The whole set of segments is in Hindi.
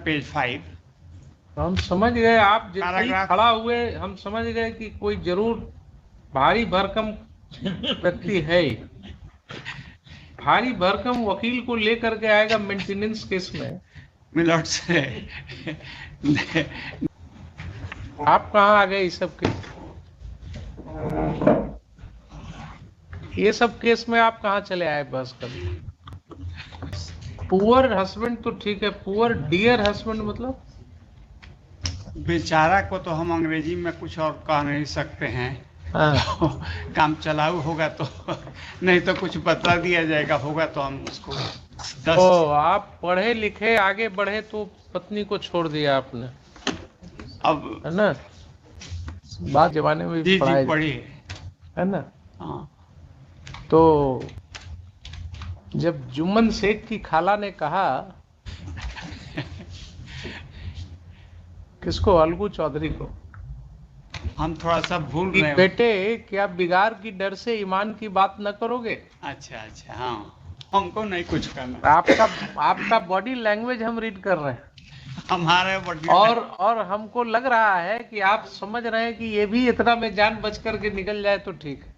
पेज 5। हम समझ गए, आप जितना ही पैराग्राफ खड़ा हुए हम समझ गए कि कोई जरूर भारी भरकम व्यक्ति है। भारी भरकम वकील को लेकर के आएगा मेंटेनेंस केस में। मिलर्ड्स आप कहाँ आ गए ये सब केस में आप कहाँ चले आए बस कभी? पुअर हस्बैंड तो ठीक है, पुअर डियर हस्बैंड मतलब बेचारा को तो हम अंग्रेजी में कुछ और कह नहीं सकते हैं। हाँ। काम चलाऊ होगा तो नहीं तो कुछ बता दिया जाएगा, होगा तो हम उसको 10। आप पढ़े लिखे आगे बढ़े तो पत्नी को छोड़ दिया आपने, अब है ना? बात जमाने में भी जी पढ़िए, है ना? हाँ। तो जब जुम्मन शेख की खाला ने कहा किसको, अलगू चौधरी को, हम थोड़ा सा भूल कि रहे हैं। बेटे क्या बिगाड़ की डर से ईमान की बात न करोगे? अच्छा, हाँ, हमको नहीं कुछ करना। आपका बॉडी लैंग्वेज हम रीड कर रहे हैं, हमारे बॉडी और हमको लग रहा है कि आप समझ रहे हैं कि ये भी इतना में जान बच करके निकल जाए तो ठीक है।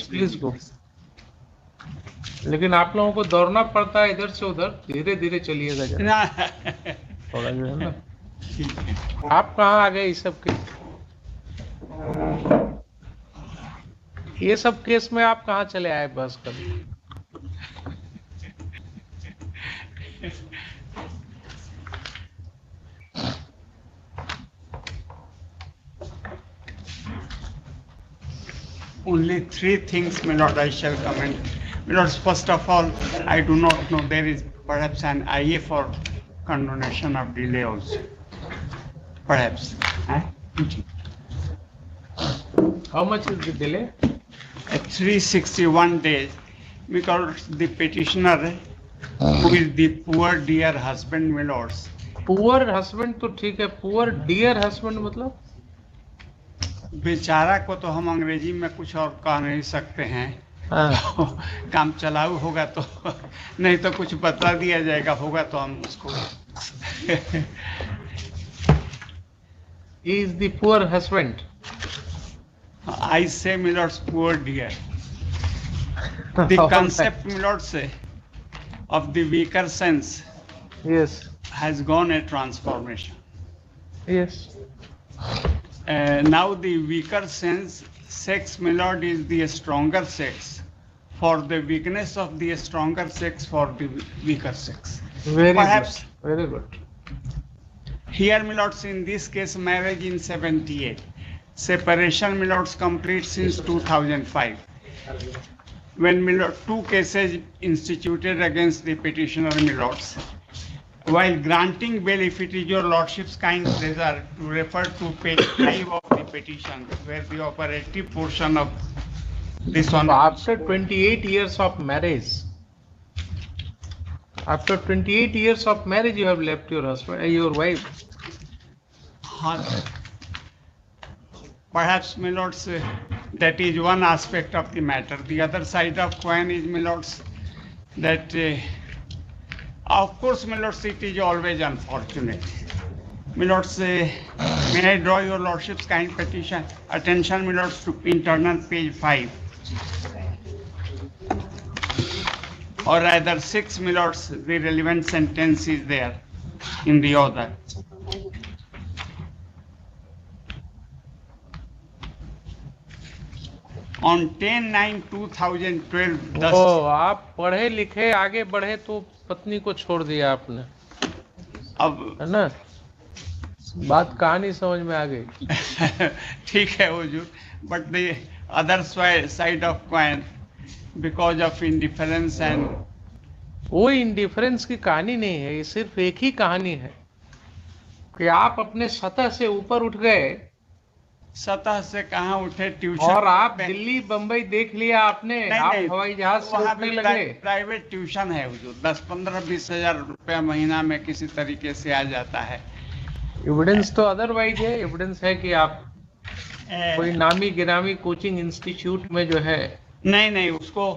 Please go. लेकिन आप लोगों को दौड़ना पड़ता है इधर से उधर, धीरे धीरे चलिएगा जरा थोड़ा जो है ना। आप कहाँ आ गए ये सब केस में आप कहाँ चले आए बस कभी? Only 3 things, my lord, I shall comment. My lords, first of all, I do not know, there is perhaps an IA for condonation of delay also. Perhaps. How much is the delay? 361 days, because the petitioner, who is the poor dear husband, my lords. Poor husband तो ठीक है, पुअर डियर हस्बैंड मतलब बेचारा को तो हम अंग्रेजी में कुछ और कह नहीं सकते हैं। काम चलाऊ होगा तो नहीं तो कुछ बता दिया जाएगा, होगा तो हम उसको He is the poor husband. I say, my lords, poor dear. The concept, my lords, of the weaker sense, yes, has gone a transformation. Yes. Now the weaker sense, sex, my lord, is the stronger sex, for the weakness of the stronger sex, for the weaker sex. Perhaps good. Very good. Here, my lords, in this case, marriage in 78, separation, my lords, complete since 2005. When, my lord, 2 cases instituted against the petitioner, my lords. While granting bail, if it is your lordship's kind pleasure to refer to page 5 of the petition, where the operative portion of this one. After 28 years of marriage, you have left your husband, your wife. Perhaps, my lords, that is one aspect of the matter. The other side of coin is, my lords, that of course, my lords, it is always unfortunate. My lords, may I draw your lordship's kind petition attention, my lords, to internal page 5, or rather 6, my lords. The relevant sentence is there in the order. On 10/9/2012, आप पढ़े लिखे आगे बढ़े तो पत्नी को छोड़ दिया आपने, अब है ना? बात कहानी समझ में आ गई। ठीक है हुजूर, but the other side of coin, because of indifference and कोई इंडिफरेंस की कहानी नहीं है, ये सिर्फ एक ही कहानी है कि आप अपने सतह से ऊपर उठ गए। सतह से कहाँ उठे, ट्यूशन। और आप दिल्ली बंबई देख लिया आपने, आप हवाई जहाज से उठने लगे। प्राइवेट ट्यूशन है हुजूर, 10-15-20 हजार रुपया महीना में किसी तरीके से आ जाता है। एविडेंस तो अदरवाइज है, एविडेंस है कि आप कोई नामी गिरामी कोचिंग इंस्टीट्यूट में जो है नहीं उसको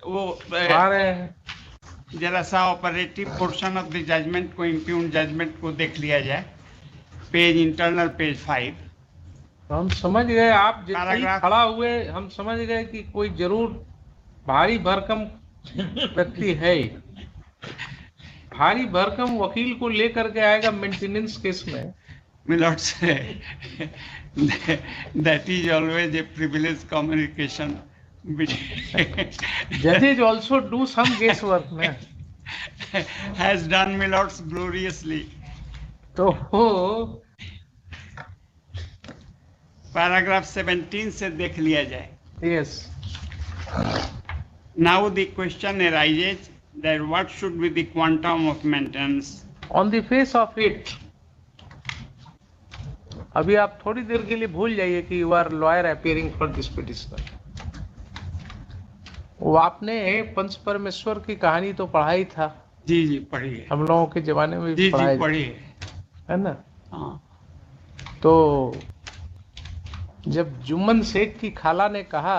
वो आ रहे हैं। जरा सा operative portion of the judgment को, इम्प्यून जजमेंट को देख लिया जाए, पेज इंटरनल पेज 5। हम समझ गए, आप जैसे ही पैराग्राफ- खड़ा हुए हम समझ गए कि कोई जरूर भारी भरकम व्यक्ति है। भारी भरकम वकील को लेकर के आएगा मेंटेनेंस केस में। Milords, that is always a privileged communication between Judges also do some guesswork ना। has done Milords gloriously. तो पैराग्राफ 17 से देख लिया जाए। Yes, Now the question arises that what should be the quantum of maintenance? On the face of it, अभी आप थोड़ी देर के लिए भूल जाइए कि you are lawyer appearing for this petitioner. वो आपने पंच परमेश्वर की कहानी तो पढ़ा ही था, जी जी पढ़िए। हम लोगों के जमाने में भी जी पढ़ाई जी पढ़िए। है ना। हाँ तो जब जुम्मन शेख की खाला ने कहा,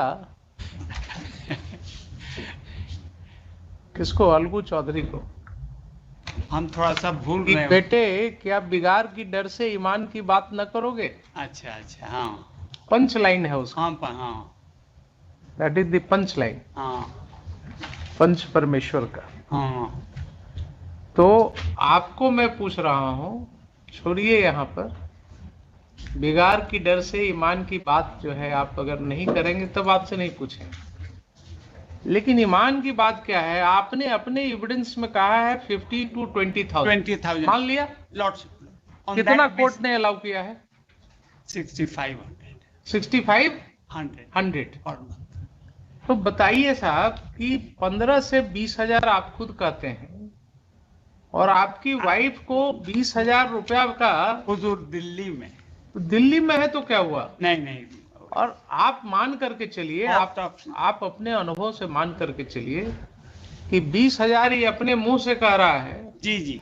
किसको, अलगू चौधरी को, हम थोड़ा सा भूल कि रहे हैं। बेटे क्या बिगाड़ की डर से ईमान की बात न करोगे। अच्छा अच्छा, हाँ पंच लाइन है उसका, हाँ that is the punch line, हाँ पंच परमेश्वर का। हाँ। तो आपको मैं पूछ रहा हूं, छोड़िए यहाँ पर, बिगाड़ की डर से ईमान की बात जो है आप अगर नहीं करेंगे तब आपसे नहीं पूछेंगे। लेकिन ईमान की बात क्या है, आपने अपने एविडेंस में कहा है 50 to 20,000 20,000 मान लिया। लॉट्स। कितना कोर्ट ने अलाउ किया है? 6500 6500 पर मंथ। तो बताइए साहब कि 15 से 20,000 आप खुद कहते हैं और आपकी वाइफ को 20,000 रुपया का, हुजूर दिल्ली में। दिल्ली में है तो क्या हुआ। नहीं और आप मान करके चलिए, आप अपने अनुभव से मान करके चलिए कि 20,000 ये अपने मुंह से कह रहा है। जी जी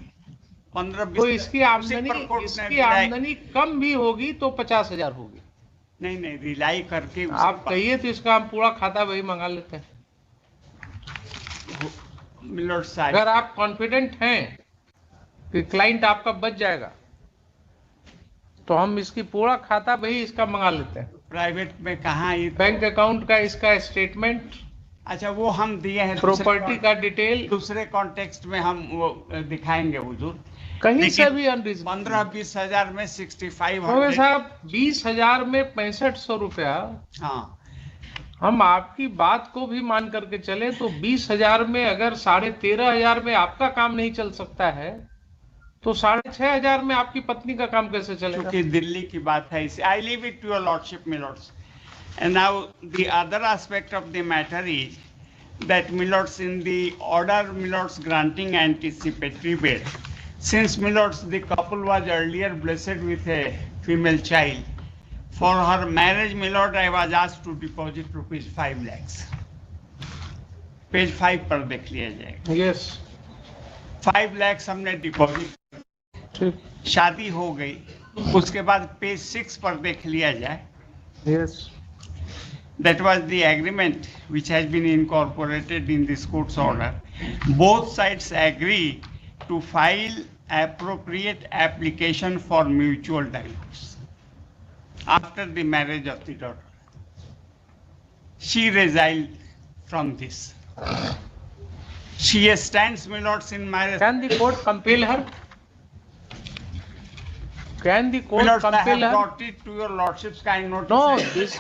15-20। तो इसकी आमदनी कम भी होगी तो 50,000 होगी। नहीं रिलाई करके आप कहिए तो इसका हम पूरा खाता वही मंगा लेते हैं। मिलर्ड साहब, अगर आप कॉन्फिडेंट हैं कि क्लाइंट आपका बच जाएगा तो हम इसकी पूरा खाता वही इसका मंगा लेते हैं। प्राइवेट में कहाँ ये बैंक अकाउंट का इसका स्टेटमेंट, अच्छा वो हम दिए हैं। प्रॉपर्टी का डिटेल दूसरे कॉन्टेक्स्ट में हम वो दिखाएंगे हुजूर। कहीं से लेकिन भी अनरीजनेबल। 15-20 हजार में 6500। हो साहब 20,000 में 6500 रुपया, हाँ हम आपकी बात को भी मान करके चले तो 20,000 में अगर 13,500 में आपका काम नहीं चल सकता है तो 6,500 में आपकी पत्नी का काम कैसे चलेगा। क्योंकि दिल्ली की बात है इसे। I leave it to your lordship milords. And now the other aspect of the matter is that Milords in the order Milords granting anticipatory bail, since Milords the couple was earlier blessed with a female child, for her marriage Milord I was asked to deposit rupees 5 lakhs. Page 5 पर देख लिया जाएगा। यस 5 lakhs हमने डिपॉजिट, ठीक, शादी हो गई। उसके बाद पेज 6 पर देख लिया जाए। Yes That was the agreement which has been incorporated in this court's order. Both sides agree to file appropriate application for mutual divorce after the marriage of the daughter. She resigned from this. She stands, Milords, in marriage. Can the court compel her? Can the court Milords, I have compel her? brought it to your lordship's kind notice. No,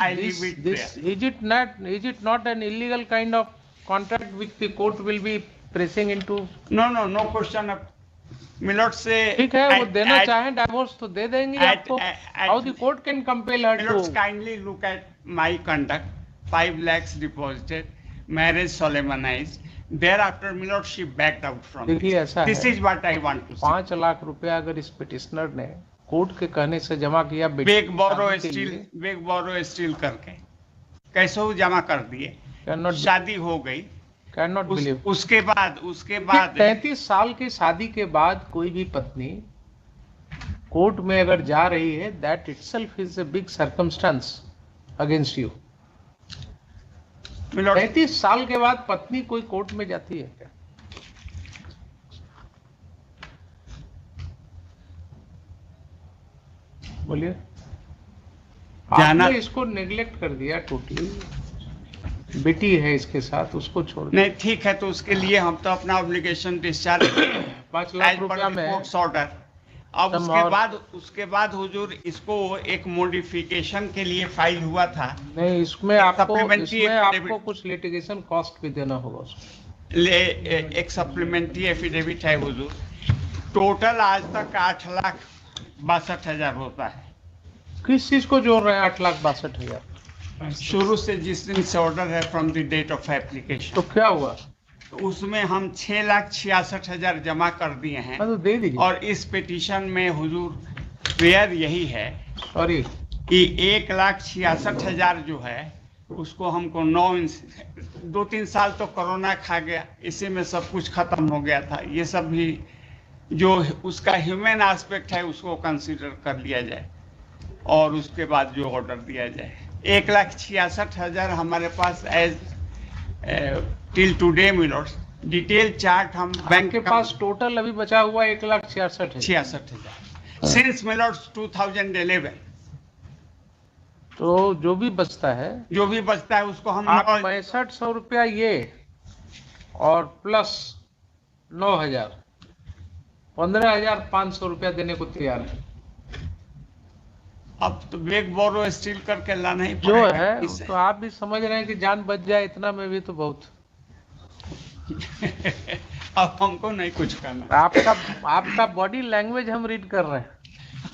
I leave it this there. is it not an illegal kind of contract which the court will be pressing into? No question of Milords से ठीक है, वो देना चाहें डाइवोर्स तो दे देंगे आपको। How the court can compel her Milords, to? kindly look at my conduct. 5 lakhs deposited, marriage solemnized. Thereafter, Milords, she backed out from देखिए it. ऐसा This है, is what I want to say. 5 lakh रुपया अगर इस पिटिशनर ने कोर्ट के कहने से जमा किया, Beg borrow steal करके कैसे वो जमा कर दिए। कैन शादी हो गई। Not believe. उसके बाद 33 साल की शादी के बाद कोई भी पत्नी कोर्ट में अगर जा रही है, that itself is a big circumstance against you. Milords, 33 साल के बाद पत्नी कोई कोर्ट में जाती है क्या? बोलिए। जाना आपने इसको नेग्लेक्ट कर दिया टोटली। बेटी है इसके साथ, उसको छोड़ दिया। नहीं, ठीक है, तो उसके लिए हम तो अपना ऑब्लिगेशन डिस्चार्ज 5 लाख रुपया में रिपोर्ट्स ऑर्डर। अब सम और उसके बाद हुजूर इसको एक मॉडिफिकेशन के लिए फाइल हुआ था। नहीं, इसमें एक आपको सप्लीमेंट्री इसमें आपको एफिडेविट कुछ लिटिगेशन कॉस्ट भी देना होगा उसको। एक सप्लीमेंट्री एफिडेविट है हुजूर। टोटल आज तक 8,62,000 होता है। किस चीज को जोड़ रहे हैं 8,62,000? शुरू से जिस दिन से ऑर्डर है from the date of application, तो क्या हुआ? तो उसमें हम 6,66,000 जमा कर दिए हैं। हाँ, तो दे दीजिए। और इस पिटीशन में हुजूर प्रेयर यही है सॉरी, कि 1,66,000 जो है उसको हमको 2-3 साल तो कोरोना खा गया, इसी में सब कुछ खत्म हो गया था। ये सब भी जो उसका ह्यूमन एस्पेक्ट है उसको कंसीडर कर लिया जाए और उसके बाद जो ऑर्डर दिया जाए। 1,66,000 हमारे पास as till today milords. Detail chart हम बैंक के पास टोटल अभी बचा हुआ 1,66,000 है। 66,000 सिंस मिलोट्स 2011। तो जो भी बचता है, जो भी बचता है उसको हम आप 6500 रुपया ये और प्लस 9,000, 15,500 रुपया देने को तैयार है। अब तो बेग बोरो स्टील करके लाना ही जो पड़ेगा। है तो आप भी समझ रहे हैं कि जान बच जाए, इतना में भी तो बहुत। अब हमको नहीं कुछ करना। आपका बॉडी लैंग्वेज हम रीड कर रहे हैं।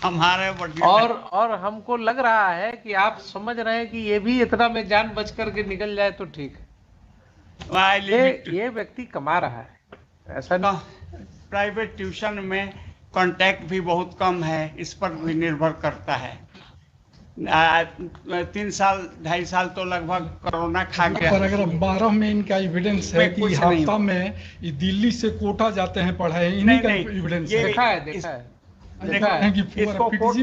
हमारे बॉडी और हमको लग रहा है कि आप समझ रहे हैं कि ये भी इतना में जान बच करके निकल जाए तो ठीक है। ये व्यक्ति कमा रहा है, ऐसा नहीं। प्राइवेट ट्यूशन में कांटेक्ट भी बहुत कम है, इस पर भी निर्भर करता है। 3 साल 2.5 साल तो लगभग कोरोना खा गया। पैराग्राफ 12 में इनका एविडेंस है कि हफ्ता में ये दिल्ली से कोटा जाते हैं पढ़ाई, इन्हीं का एविडेंस है। देखा है इसको कोर्ट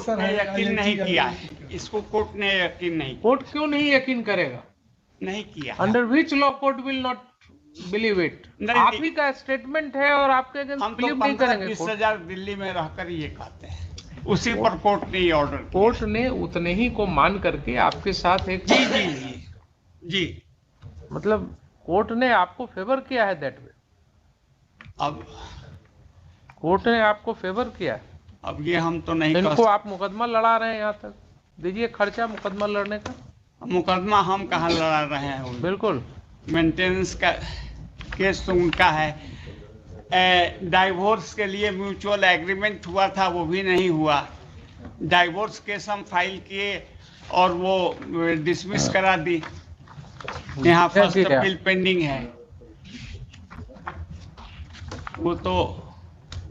ने यकीन नहीं किया है। इसको कोर्ट ने यकीन नहीं किया। कोर्ट क्यों नहीं यकीन करेगा? नहीं किया। Under which law court will not believe it? आप ही का स्टेटमेंट है और आपके अगेंस्ट हम तो बिलीव नहीं करेंगे। 15-20,000 दिल्ली में रहकर ये कहते हैं, उसी पर कोर्ट ने ये ऑर्डर किया। कोर्ट ने उतने ही को मान करके आपके साथ एक जी मतलब कोर्ट ने आपको फेवर किया है दैट वे। अब कोर्ट ने आपको फेवर किया है। अब ये हम तो नहीं इनको आप मुकदमा लड़ा रहे हैं, यहाँ तक दीजिए खर्चा मुकदमा लड़ने का। मुकदमा हम कहाँ लड़ा रहे हैं? बिल्कुल, मेंटेनेंस का केस तो उनका है। डाइवोर्स के लिए म्यूचुअल एग्रीमेंट हुआ था, वो भी नहीं हुआ। डाइवोर्स केस हम फाइल किए और वो डिसमिस करा दी। यहाँ फर्स्ट अपील पेंडिंग है। वो तो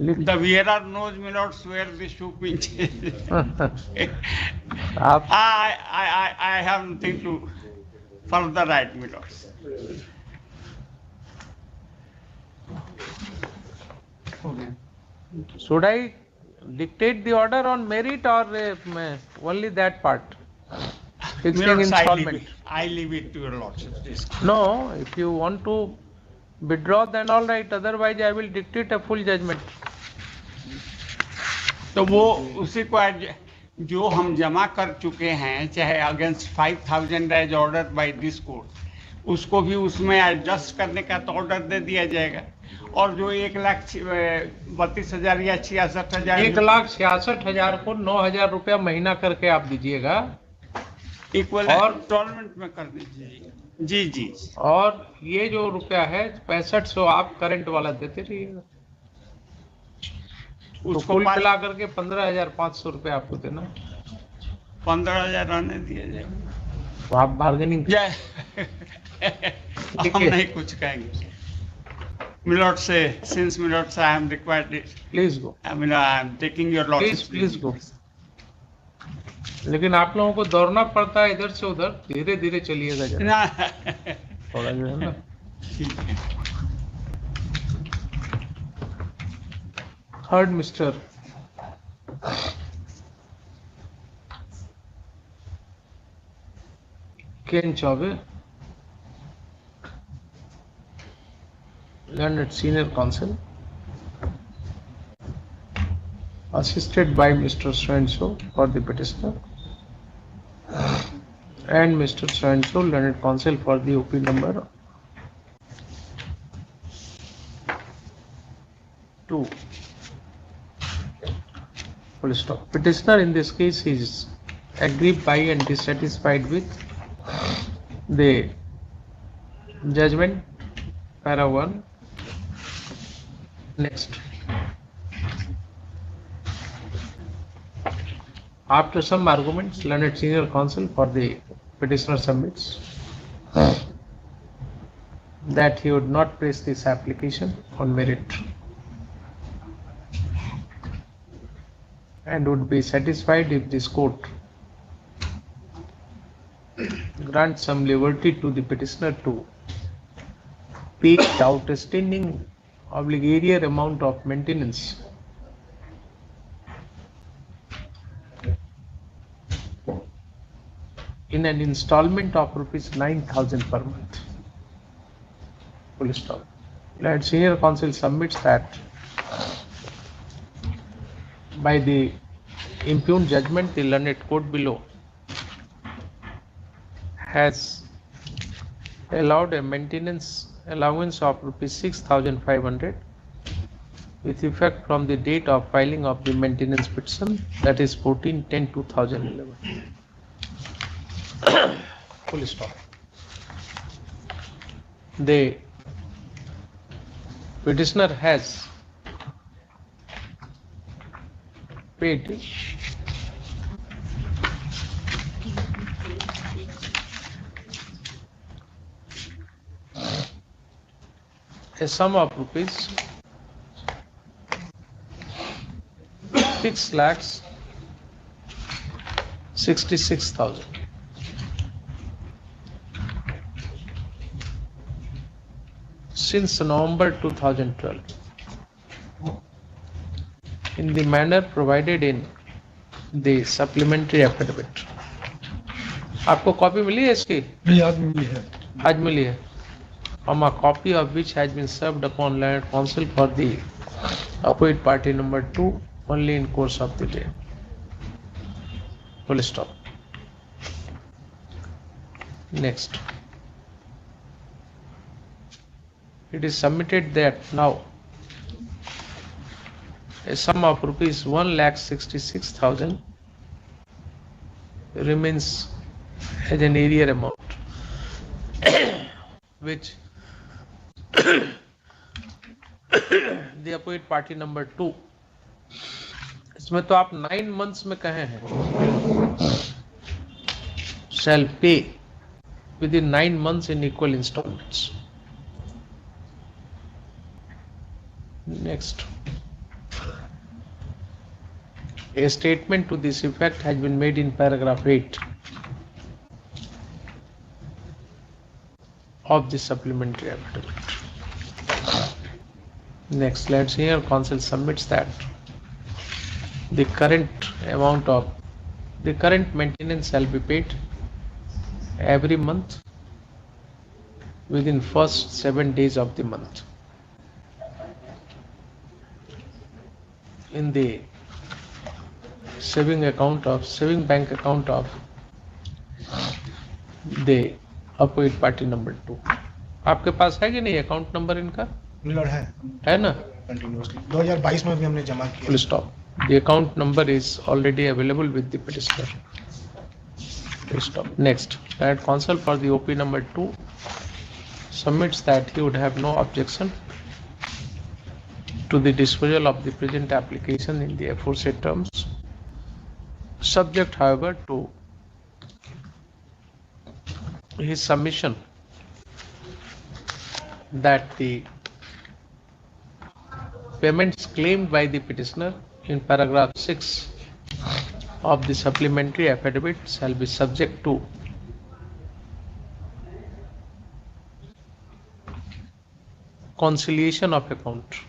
the wearer knows my lords where the shoe pinches. I have nothing to further write, my lords. Should I dictate the order on merit or only that part? Fixing installment. I leave it to your lordship. No, if you want to withdraw, then all right. Otherwise, I will dictate a full judgment. तो वो उसी को जो हम जमा कर चुके हैं, चाहे against 5,000 as order by this court, उसको भी उसमें एडजस्ट करने का तो ऑर्डर दे दिया जाएगा। और जो 1,32,000 या 66,000, 1,66,000 को 9,000 रुपया महीना करके आप दीजिएगा, इक्वल और इंस्टॉलमेंट में कर दीजिए। जी। और ये जो रुपया है 6500 आप करंट वाला देते रहिएगा। उसको कुल मिला करके 15,500 रुपया आपको देना। 15,000 आने दिया जाए तो आप बार्गेनिंग हम नहीं कुछ कहेंगे। मिलॉर्ड से सिंस मिलॉर्ड से I am required, please go. I am taking your lordship, please go. लेकिन आप लोगों को दौड़ना पड़ता है इधर से उधर, धीरे धीरे चलिएगा जरा थोड़ा जो है ना। Third mister Ken Choubey, learned senior counsel, assisted by Mr. So-and-so for the petitioner and Mr. So-and-so learned counsel for the OP number 2. Full stop. Petitioner in this case is aggrieved by and dissatisfied with the judgment, para 1. Next. After some arguments, learned senior counsel for the petitioner submits that he would not press this application on merit and would be satisfied if this court grants some liberty to the petitioner to pay the outstanding obligatory amount of maintenance in an installment of rupees 9,000 per month. Full stop. Let senior counsel submits that by the impugned judgment, the learned court below has allowed a maintenance allowance of rupees 6,500 with effect from the date of filing of the maintenance petition, that is 14/10/2011. Full stop. The petitioner has paid a sum of rupees 6,66,000 since November 2012 in the manner provided in the supplementary affidavit. आपको कॉपी मिली है इसकी? नहीं, आज मिली है. आज मिली है. A copy of which has been served upon learned counsel for the opposite party number 2 only in course of the day. Full stop. Next. It is submitted that now a sum of rupees 1,66,000 remains as an arrear amount which the opposite party number 2, इसमें तो आप 9 months में कहे हैं, shall pay within 9 months in equal installments. Next. A statement to this effect has been made in paragraph 8 of the supplementary affidavit. Next, let's hear counsel submits that the current maintenance shall be paid every month within first 7 days of the month in the saving bank account of the opposite party number 2. आपके पास है कि नहीं अकाउंट नंबर इनका? मिलर है ना? कंटिन्यूअसली 2022 में भी हमने जमा किया. Full stop. The account number is already available with the petitioner. Full stop. Next, that counsel for the OP number 2 submits that he would have no objection to the disposal of the present application in the aforesaid terms, subject however to his submission that the payments claimed by the petitioner in paragraph 6 of the supplementary affidavit shall be subject to conciliation of account.